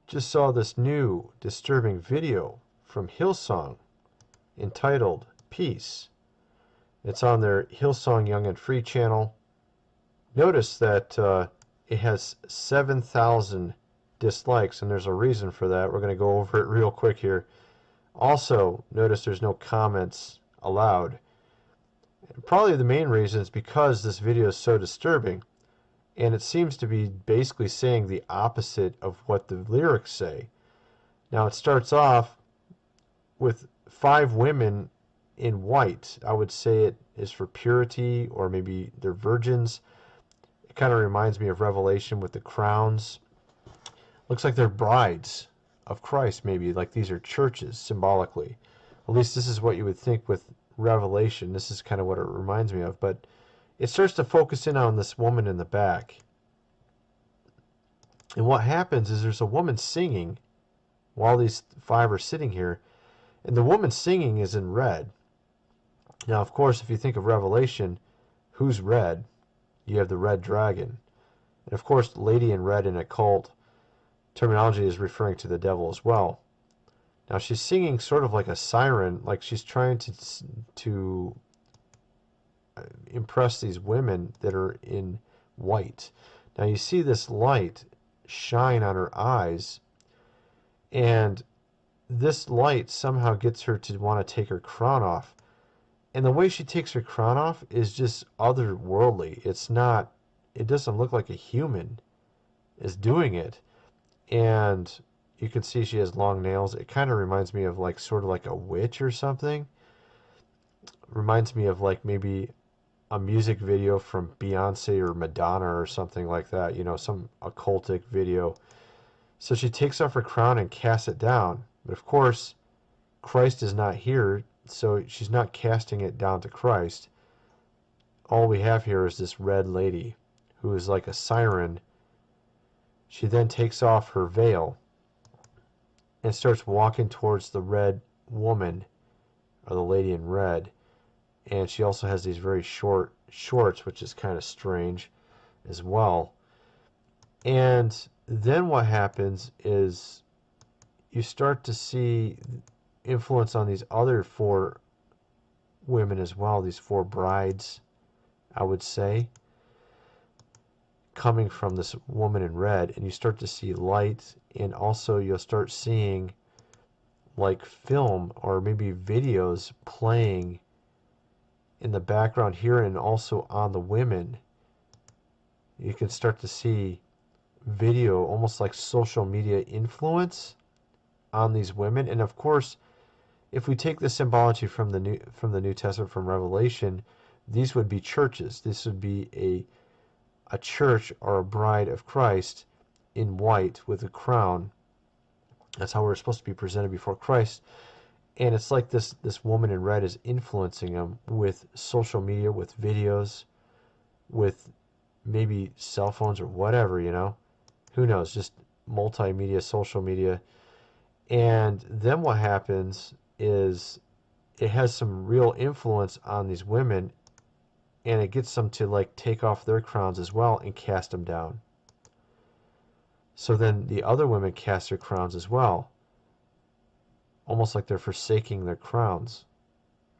just saw this new disturbing video from Hillsong entitled Peace. It's on their Hillsong Young and Free channel. Notice that it has 7,000 dislikes, and there's a reason for that. We're going to go over it real quick here. Also, notice there's no comments allowed. Probably the main reason is because this video is so disturbing, and it seems to be basically saying the opposite of what the lyrics say. Now, it starts off with 5 women in white. I would say it is for purity, or maybe they're virgins. It kind of reminds me of Revelation with the crowns. Looks like they're brides of Christ, maybe, like these are churches symbolically. At least this is what you would think with Revelation. This is kind of what it reminds me of. But it starts to focus in on this woman in the back. And what happens is there's a woman singing while these 5 are sitting here. And the woman singing is in red. Now, of course, if you think of Revelation, who's red? You have the red dragon. And of course, lady in red in occult terminology is referring to the devil as well. Now, she's singing sort of like a siren, like she's trying to impress these women that are in white. Now, you see this light shine on her eyes, and this light somehow gets her to want to take her crown off. And the way she takes her crown off is just otherworldly. It doesn't look like a human is doing it. And you can see she has long nails. It kind of reminds me of sort of like a witch or something. Reminds me of maybe a music video from Beyonce or Madonna or something like that. Some occultic video. So she takes off her crown and casts it down. But of course, Christ is not here, so she's not casting it down to Christ. All we have here is this red lady who is like a siren. She then takes off her veil and starts walking towards the red woman, or the lady in red. And she also has these very short shorts, which is kind of strange as well. And then what happens is you start to see influence on these other 4 women as well, these 4 brides, I would say, coming from this woman in red. And you start to see light, and also you'll start seeing like film or maybe videos playing in the background here, and also on the women. You can start to see video, almost like social media influence on these women. And of course, if we take the symbology from the New Testament, from Revelation, these would be churches. This would be a church or a bride of Christ in white with a crown. That's how we're supposed to be presented before Christ. And it's like this woman in red is influencing them with social media, with videos, with maybe cell phones or whatever, who knows, just multimedia, social media. And then what happens is it has some real influence on these women, and it gets them to take off their crowns as well and cast them down. So then the other women cast their crowns as well, almost like they're forsaking their crowns,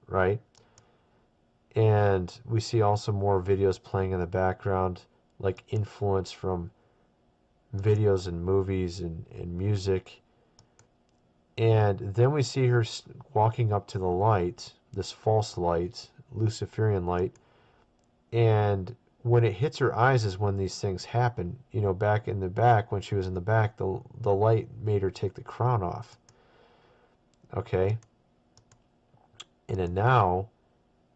right? And we see also more videos playing in the background, like influence from videos and movies and music. And then we see her walking up to the light, this false light, Luciferian light. And when it hits her eyes is when these things happen. Back in the back, when she was in the back, the light made her take the crown off. Okay? And then now,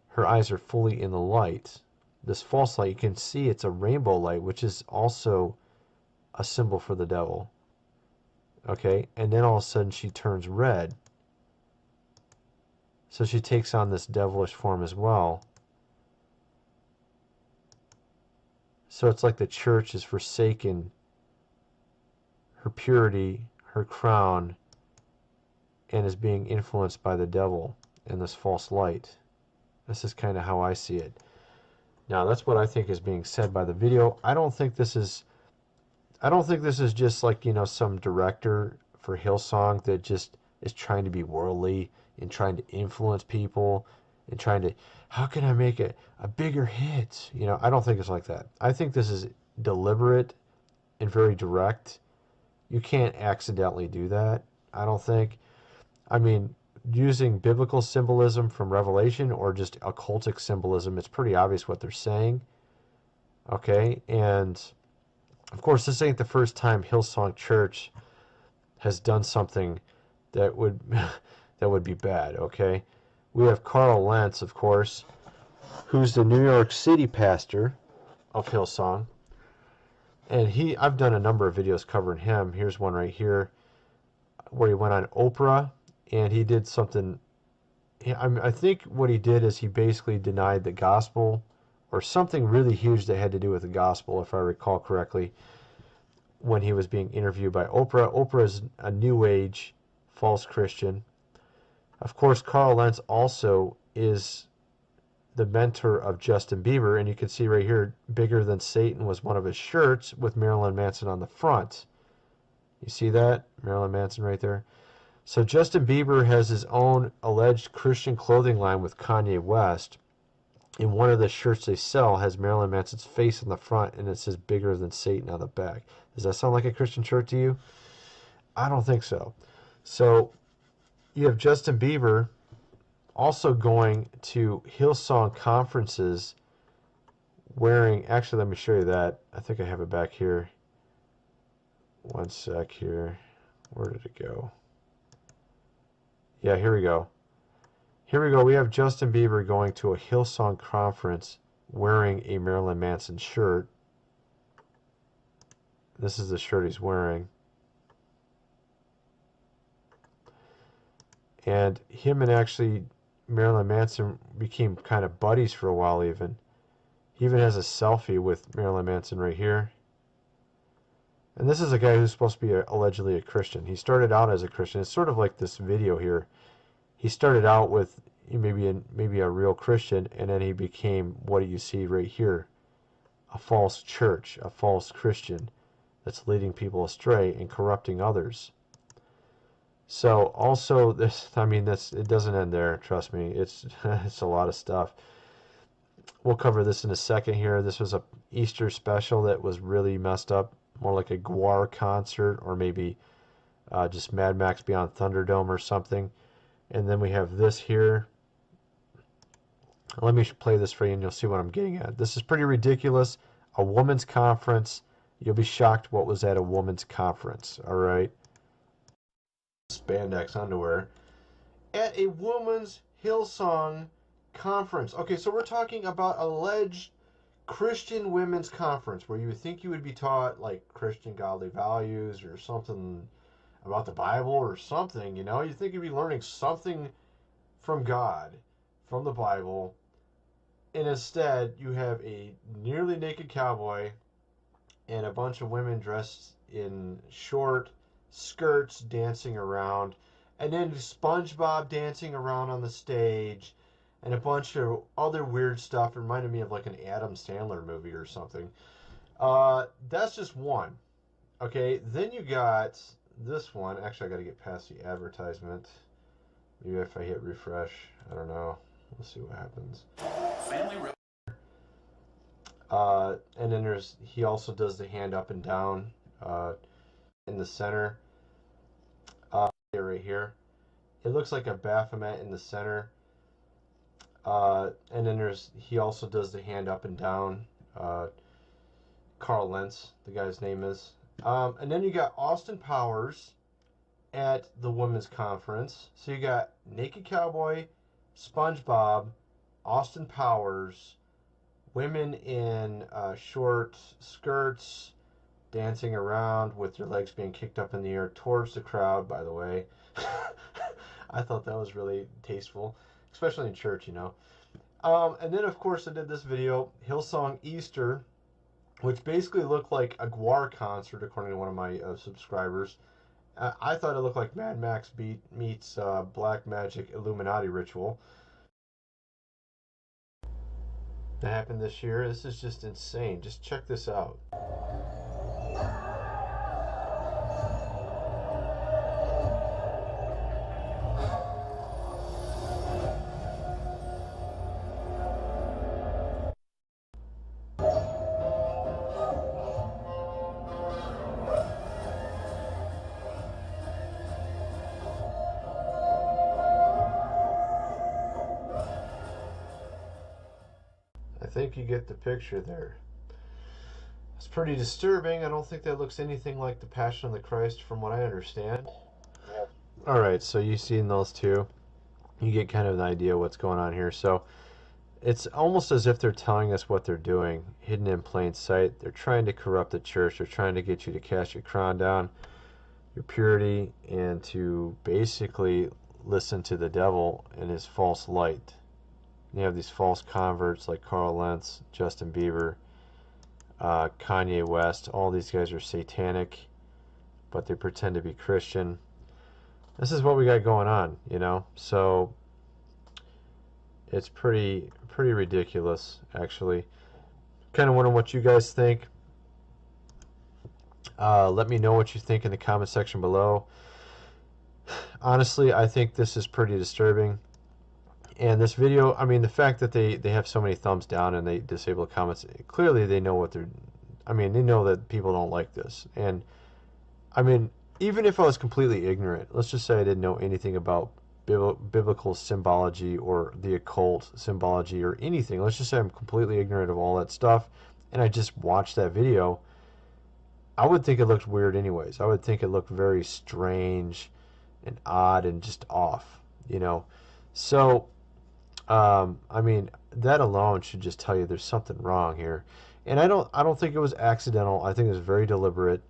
her eyes are fully in the light. This false light, you can see it's a rainbow light, which is also a symbol for the devil. Okay? And then all of a sudden she turns red. So she takes on this devilish form as well. So it's like the church has forsaken her purity, her crown, and is being influenced by the devil in this false light. This is kind of how I see it. Now, that's what I think is being said by the video. I don't think this is I don't think this is just like, some director for Hillsong that just is trying to be worldly and trying to influence people and trying to, how can I make a bigger hit? I don't think it's like that. I think this is deliberate and very direct. You can't accidentally do that, I don't think. I mean, using biblical symbolism from Revelation or just occultic symbolism, it's pretty obvious what they're saying. Okay? And of course, this ain't the first time Hillsong Church has done something that would that would be bad, okay? We have Carl Lentz, of course, who's the New York City pastor of Hillsong. And I've done a number of videos covering him. Here's one right here where he went on Oprah and he did something. I think what he did is he basically denied the gospel or something really huge that had to do with the gospel, if I recall correctly, when he was being interviewed by Oprah. Oprah is a new age false Christian. Of course, Carl Lentz also is the mentor of Justin Bieber, and you can see right here, Bigger Than Satan was one of his shirts with Marilyn Manson on the front. You see that? Marilyn Manson right there. So Justin Bieber has his own alleged Christian clothing line with Kanye West. And one of the shirts they sell has Marilyn Manson's face on the front, and it says Bigger Than Satan on the back. Does that sound like a Christian shirt to you? I don't think so. So you have Justin Bieber also going to Hillsong conferences wearing, actually, let me show you that. I think I have it back here. One sec here. Where did it go? Yeah, here we go. Here we go. We have Justin Bieber going to a Hillsong conference wearing a Marilyn Manson shirt. This is the shirt he's wearing. And him and actually Marilyn Manson became kind of buddies for a while even. He even has a selfie with Marilyn Manson right here. And this is a guy who's supposed to be allegedly a Christian. He started out as a Christian. It's sort of like this video here. He started out with maybe a real Christian, and then he became what you see right here, a false church, a false Christian that's leading people astray and corrupting others. So also this, it doesn't end there, trust me. It's a lot of stuff. We'll cover this in a second here. This was a Easter special that was really messed up, more like a Gwar concert, or maybe just Mad Max Beyond Thunderdome or something. And then we have this here. Let me play this for you and you'll see what I'm getting at. This is pretty ridiculous. A woman's conference. You'll be shocked what was at a woman's conference, all right? Spandex underwear at a woman's Hillsong conference. Okay, so we're talking about alleged Christian women's conference where you would think you would be taught like Christian godly values or something about the Bible or something, you think you'd be learning something from God, from the Bible, and instead you have a nearly naked cowboy and a bunch of women dressed in short skirts dancing around, and then SpongeBob dancing around on the stage, and a bunch of other weird stuff. It reminded me of like an Adam Sandler movie or something. That's just one. Okay, then you got this one. Actually, I got to get past the advertisement. Maybe if I hit refresh, I don't know. We'll see what happens. And then he also does the hand up and down in the center. Right here. It looks like a Baphomet in the center. And then he also does the hand up and down. Carl Lentz, the guy's name is. And then you got Austin Powers at the women's conference. So you got Naked Cowboy, SpongeBob, Austin Powers, women in short skirts dancing around with their legs being kicked up in the air towards the crowd, by the way. I thought that was really tasteful, especially in church, And then, of course, I did this video, Hillsong Easter, which basically looked like a Gwar concert, according to one of my subscribers. I thought it looked like Mad Max meets Black Magic Illuminati ritual. That happened this year. This is just insane. Just check this out. think you get the picture there. It's pretty disturbing. I don't think that looks anything like the Passion of the Christ from what I understand. Alright, so you've seen those two. You get kind of an idea what's going on here. So it's almost as if they're telling us what they're doing, hidden in plain sight. They're trying to corrupt the church. They're trying to get you to cast your crown down, your purity, and to basically listen to the devil and his false light. You have these false converts like Carl Lentz, Justin Bieber, Kanye West. All these guys are satanic, but they pretend to be Christian. This is what we got going on, you know. So it's pretty ridiculous, actually. Kind of wondering what you guys think. Let me know what you think in the comment section below. Honestly, I think this is pretty disturbing. And this video, I mean, the fact that they have so many thumbs down and they disable comments, clearly they know what they're, I mean, they know that people don't like this. And, I mean, even if I was completely ignorant, let's just say I didn't know anything about biblical symbology or the occult symbology or anything. Let's just say I'm completely ignorant of all that stuff, and I just watched that video. I would think it looked weird anyways. I would think it looked very strange and odd and just off, you know. So, I mean, that alone should just tell you there's something wrong here. And I don't think it was accidental. I think it was very deliberate.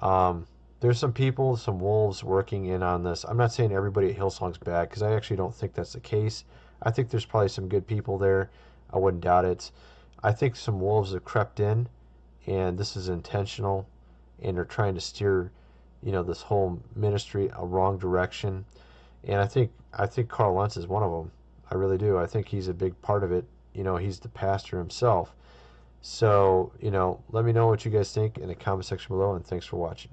There's some people, some wolves working in on this. I'm not saying everybody at Hillsong's bad, because I actually don't think that's the case. I think there's probably some good people there. I wouldn't doubt it. I think some wolves have crept in, and this is intentional, and they're trying to steer, you know, this whole ministry a wrong direction. And I think Carl Lentz is one of them. I really do. I think he's a big part of it. You know, he's the pastor himself. So, you know, let me know what you guys think in the comment section below, and thanks for watching.